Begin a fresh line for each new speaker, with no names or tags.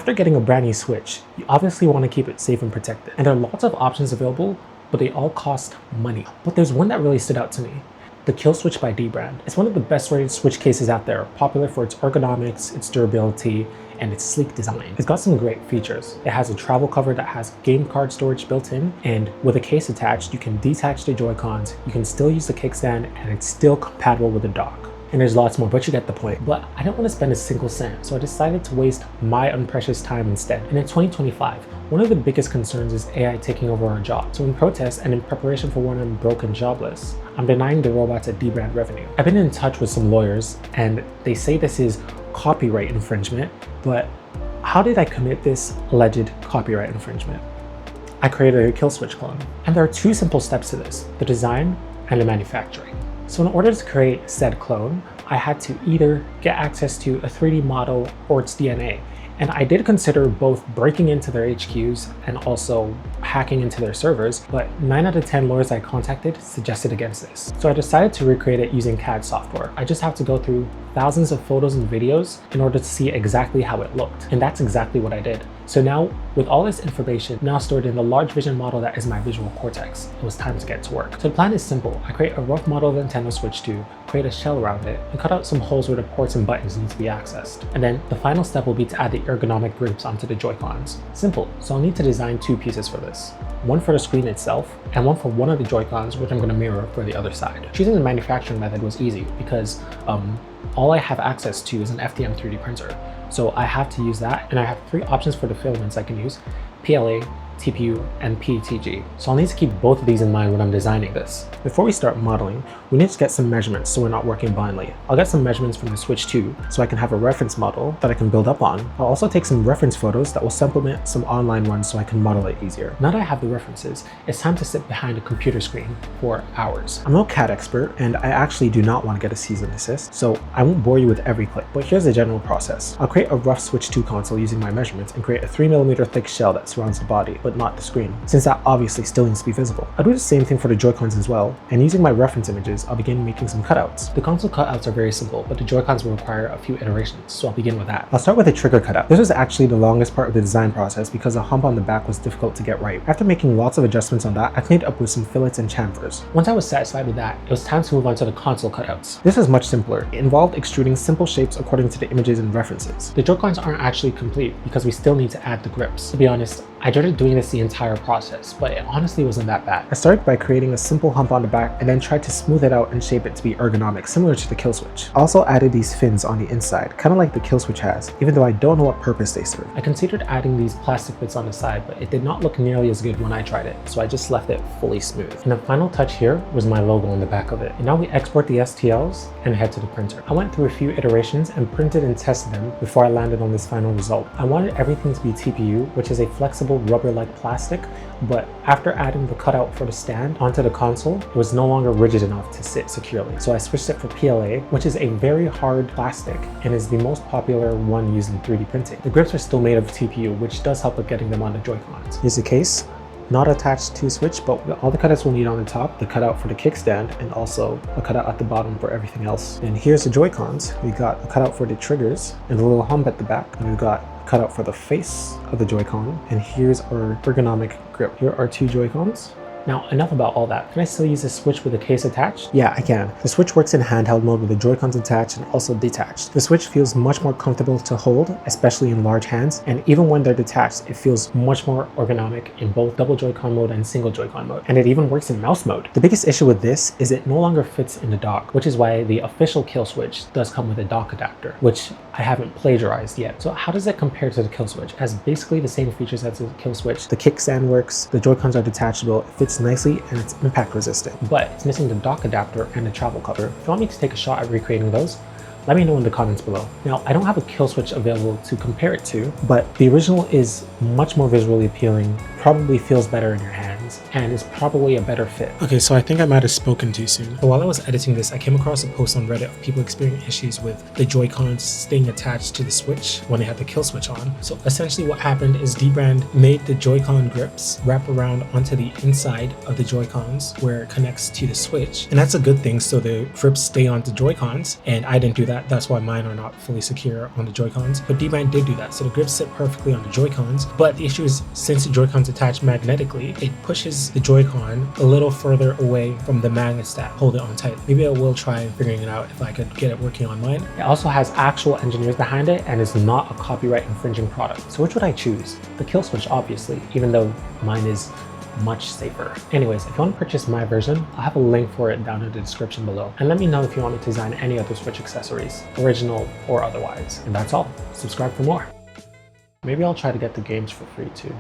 After getting a brand new Switch, you obviously want to keep it safe and protected. And there are lots of options available, but they all cost money. But there's one that really stood out to me. The Killswitch by Dbrand. It's one of the best rated Switch cases out there, popular for its ergonomics, its durability, and its sleek design. It's got some great features. It has a travel cover that has game card storage built in, and with a case attached, you can detach the Joy-Cons, you can still use the kickstand, and it's still compatible with the dock. And there's lots more, but you get the point. But I didn't want to spend a single cent, so I decided to waste my unprecious time instead. And in 2025, one of the biggest concerns is AI taking over our jobs. So in protest and in preparation for when I'm broke and jobless, I'm denying the robots at Dbrand revenue. I've been in touch with some lawyers, and they say this is copyright infringement, but how did I commit this alleged copyright infringement? I created a Killswitch clone. And there are two simple steps to this: the design and the manufacturing. So in order to create said clone, I had to either get access to a 3D model or its DNA. And I did consider both breaking into their HQs and also hacking into their servers, but 9 out of 10 lawyers I contacted suggested against this. So I decided to recreate it using CAD software. I just have to go through thousands of photos and videos in order to see exactly how it looked. And that's exactly what I did. So now, with all this information now stored in the large vision model that is my visual cortex, it was time to get to work. So the plan is simple. I create a rough model of the Nintendo Switch 2, create a shell around it, and cut out some holes where the ports and buttons need to be accessed. And then the final step will be to add the ergonomic grips onto the Joy-Cons. Simple, so I'll need to design two pieces for this. One for the screen itself, and one for one of the Joy-Cons, which I'm going to mirror for the other side. Choosing the manufacturing method was easy because all I have access to is an FDM 3D printer. So I have to use that, and I have 3 options for the filaments I can use: PLA, TPU, and PETG. So I'll need to keep both of these in mind when I'm designing this. Before we start modeling, we need to get some measurements so we're not working blindly. I'll get some measurements from the Switch 2 so I can have a reference model that I can build up on. I'll also take some reference photos that will supplement some online ones so I can model it easier. Now that I have the references, it's time to sit behind a computer screen for hours. I'm no CAD expert, and I actually do not want to get a cease and desist, so I won't bore you with every click, but here's the general process. I'll create a rough Switch 2 console using my measurements and create a 3mm thick shell that surrounds the body, but not the screen, since that obviously still needs to be visible. I'll do the same thing for the Joy-Cons as well, and using my reference images, I'll begin making some cutouts. The console cutouts are very simple, but the Joy-Cons will require a few iterations, so I'll begin with that. I'll start with a trigger cutout. This was actually the longest part of the design process because the hump on the back was difficult to get right. After making lots of adjustments on that, I cleaned up with some fillets and chamfers. Once I was satisfied with that, it was time to move on to the console cutouts. This was much simpler. It involved extruding simple shapes according to the images and references. The Joy-Cons aren't actually complete because we still need to add the grips. To be honest, I dreaded doing this the entire process, but it honestly wasn't that bad. I started by creating a simple hump on the back and then tried to smooth it out and shape it to be ergonomic, similar to the Killswitch. I also added these fins on the inside, kind of like the Killswitch has, even though I don't know what purpose they serve. I considered adding these plastic bits on the side, but it did not look nearly as good when I tried it, so I just left it fully smooth. And the final touch here was my logo on the back of it. And now we export the STLs and head to the printer. I went through a few iterations and printed and tested them before I landed on this final result. I wanted everything to be TPU, which is a flexible rubber-like plastic, but after adding the cutout for the stand onto the console, it was no longer rigid enough to sit securely. So I switched it for PLA, which is a very hard plastic and is the most popular one used in 3D printing. The grips are still made of TPU, which does help with getting them on the Joy-Cons. Here's the case. Not attached to Switch, but all the cutouts we'll need on the top, the cutout for the kickstand, and also a cutout at the bottom for everything else. And here's the Joy-Cons. We got a cutout for the triggers and a little hump at the back, and we've got a cutout for the face of the Joy-Con. And here's our ergonomic grip. Here are 2 Joy-Cons. Now, enough about all that. Can I still use the Switch with a case attached? Yeah, I can. The Switch works in handheld mode with the Joy-Cons attached and also detached. The Switch feels much more comfortable to hold, especially in large hands, and even when they're detached, it feels much more ergonomic in both double Joy-Con mode and single Joy-Con mode. And it even works in mouse mode. The biggest issue with this is it no longer fits in the dock, which is why the official Killswitch does come with a dock adapter, which I haven't plagiarized yet. So how does it compare to the Killswitch? It has basically the same features as the Killswitch. The kickstand works, the Joy-Cons are detachable, it fits nicely, and it's impact resistant. But it's missing the dock adapter and the travel cover. If you want me to take a shot at recreating those, let me know in the comments below. Now, I don't have a Killswitch available to compare it to, but the original is much more visually appealing, probably feels better in your hand, Joy-Cons and is probably a better fit. Okay, so I think I might have spoken too soon. But while I was editing this, I came across a post on Reddit of people experiencing issues with the Joy-Cons staying attached to the Switch when they had the Killswitch on. So essentially what happened is Dbrand made the Joy-Con grips wrap around onto the inside of the Joy-Cons where it connects to the Switch. And that's a good thing, so the grips stay on the Joy-Cons, and I didn't do that. That's why mine are not fully secure on the Joy-Cons. But Dbrand did do that, so the grips sit perfectly on the Joy-Cons. But the issue is, since the Joy-Cons attach magnetically, it pushes the Joy-Con a little further away from the magnets that hold it on tight. Maybe I will try figuring it out if I could get it working on mine. It also has actual engineers behind it and is not a copyright infringing product. So which would I choose? The Killswitch, obviously, even though mine is much safer. Anyways, if you want to purchase my version, I'll have a link for it down in the description below. And let me know if you want me to design any other Switch accessories, original or otherwise. And that's all. Subscribe for more. Maybe I'll try to get the games for free too.